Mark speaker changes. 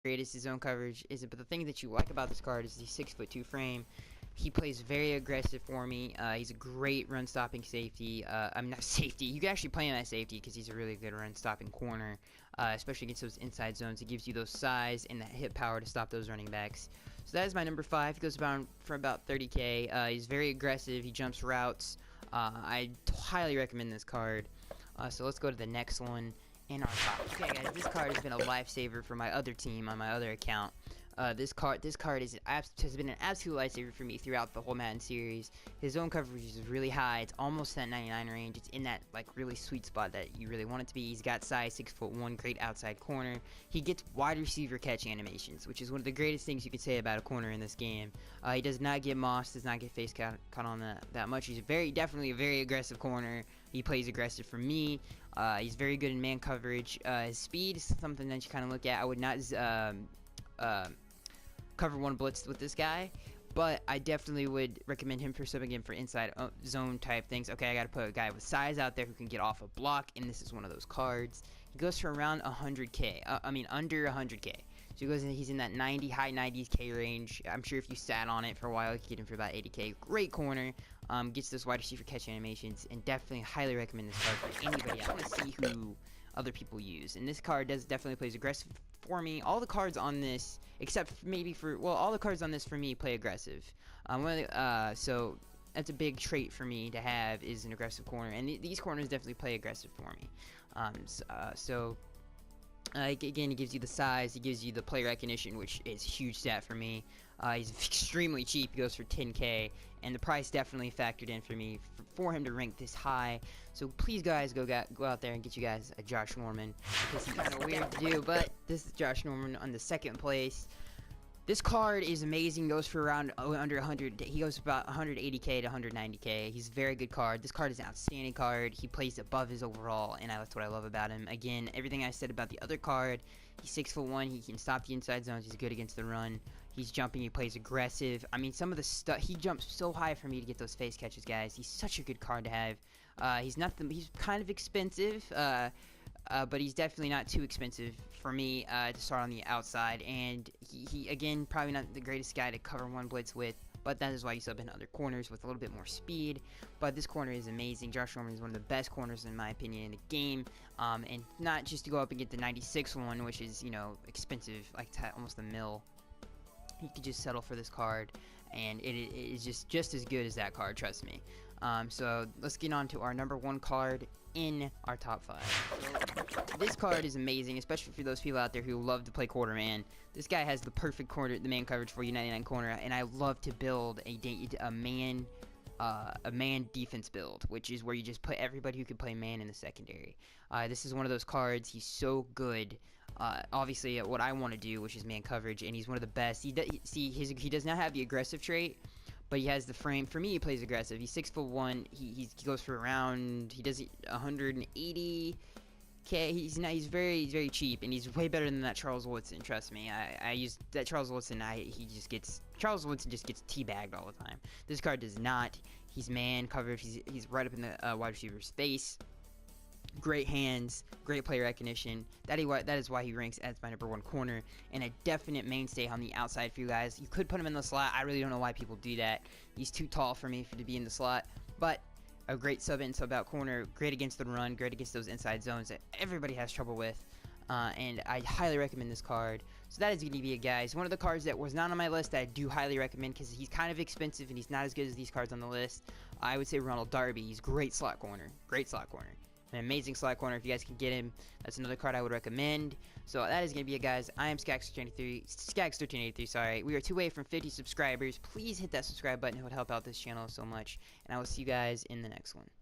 Speaker 1: greatest his zone coverage isn't, but the thing that you like about this card is the 6'2" frame. He plays very aggressive for me. He's a great run stopping safety. I'm not safety. You can actually play him at safety because he's a really good run stopping corner, especially against those inside zones. He gives you those size and that hit power to stop those running backs. So that is my number 5. He goes for about 30k. He's very aggressive. He jumps routes. I highly recommend this card. So let's go to the next one in our top. Okay, guys, this card has been a lifesaver for my other team on my other account. This card has been an absolute lifesaver for me throughout the whole Madden series. His zone coverage is really high. It's almost that 99 range. It's in that like really sweet spot that you really want it to be. He's got size, 6'1", great outside corner. He gets wide receiver catch animations, which is one of the greatest things you could say about a corner in this game. He does not get mossed, does not get face caught on that much. He's definitely a very aggressive corner. He plays aggressive for me. He's very good in man coverage. His speed is something that you kind of look at. I would not cover one blitz with this guy, but I definitely would recommend him for subbing in for inside zone type things. Okay, I gotta put a guy with size out there who can get off a block, and this is one of those cards. He goes for around 100k. Under 100k. So he's in that high 90k range. I'm sure if you sat on it for a while, you could get him for about 80k. Great corner. Gets those wide receiver catch animations, and definitely highly recommend this card for anybody. I want to see who other people use, and this card definitely plays aggressive for me. All the cards on this, except maybe all the cards on this for me play aggressive. So that's a big trait for me to have, is an aggressive corner, and these corners definitely play aggressive for me. Again, he gives you the size, he gives you the play recognition, which is a huge stat for me. He's extremely cheap. He goes for 10k, and the price definitely factored in for me for him to rank this high. So please, guys, go out there and get you guys a Josh Norman. This is kind of weird to do, but this is Josh Norman on the second place. This card is amazing. Goes for around under 100. He goes about 180k to 190k. He's a very good card. This card is an outstanding card. He plays above his overall, and that's what I love about him. Again, everything I said about the other card. He's 6'1". He can stop the inside zones. He's good against the run. He's jumping. He plays aggressive. I mean, some of the stuff, he jumps so high for me to get those face catches, guys. He's such a good card to have. He's kind of expensive. But he's definitely not too expensive for me to start on the outside, and he again, probably not the greatest guy to cover one blitz with, but that is why you sub in other corners with a little bit more speed. But this corner is amazing. Josh Norman is one of the best corners in my opinion in the game, and not just to go up and get the 96 one, which is, you know, expensive, like almost a mil. You could just settle for this card, and it is just as good as that card, trust me. So let's get on to our number 1 card in our top 5. So this card is amazing, especially for those people out there who love to play quarter man. This guy has the perfect the man coverage for you, 99 corner, and I love to build a man defense build, which is where you just put everybody who can play man in the secondary. This is one of those cards. He's so good. Obviously, what I want to do, which is man coverage, and he's one of the best. He does not have the aggressive trait, but he has the frame. For me, he plays aggressive. He's 6'1". He goes for around. He does 180. He's very cheap, and he's way better than that Charles Woodson. Trust me, I use that Charles Woodson. Charles Woodson just gets teabagged all the time. This card does not. He's man coverage. He's right up in the wide receiver's face. Great hands, great play recognition. That is why he ranks as my number 1 corner, and a definite mainstay on the outside for you guys. You could put him in the slot. I really don't know why people do that. He's too tall for me to be in the slot, but a great sub in, sub out corner. Great against the run, great against those inside zones that everybody has trouble with. And I highly recommend this card. So that is going to be it, guys. One of the cards that was not on my list that I do highly recommend, because he's kind of expensive and he's not as good as these cards on the list. I would say Ronald Darby. He's great slot corner. Great slot corner. An amazing slot corner. If you guys can get him, that's another card I would recommend. So that is going to be it, guys. I am Skags1383, sorry. We are 2 away from 50 subscribers. Please hit that subscribe button. It would help out this channel so much. And I will see you guys in the next one.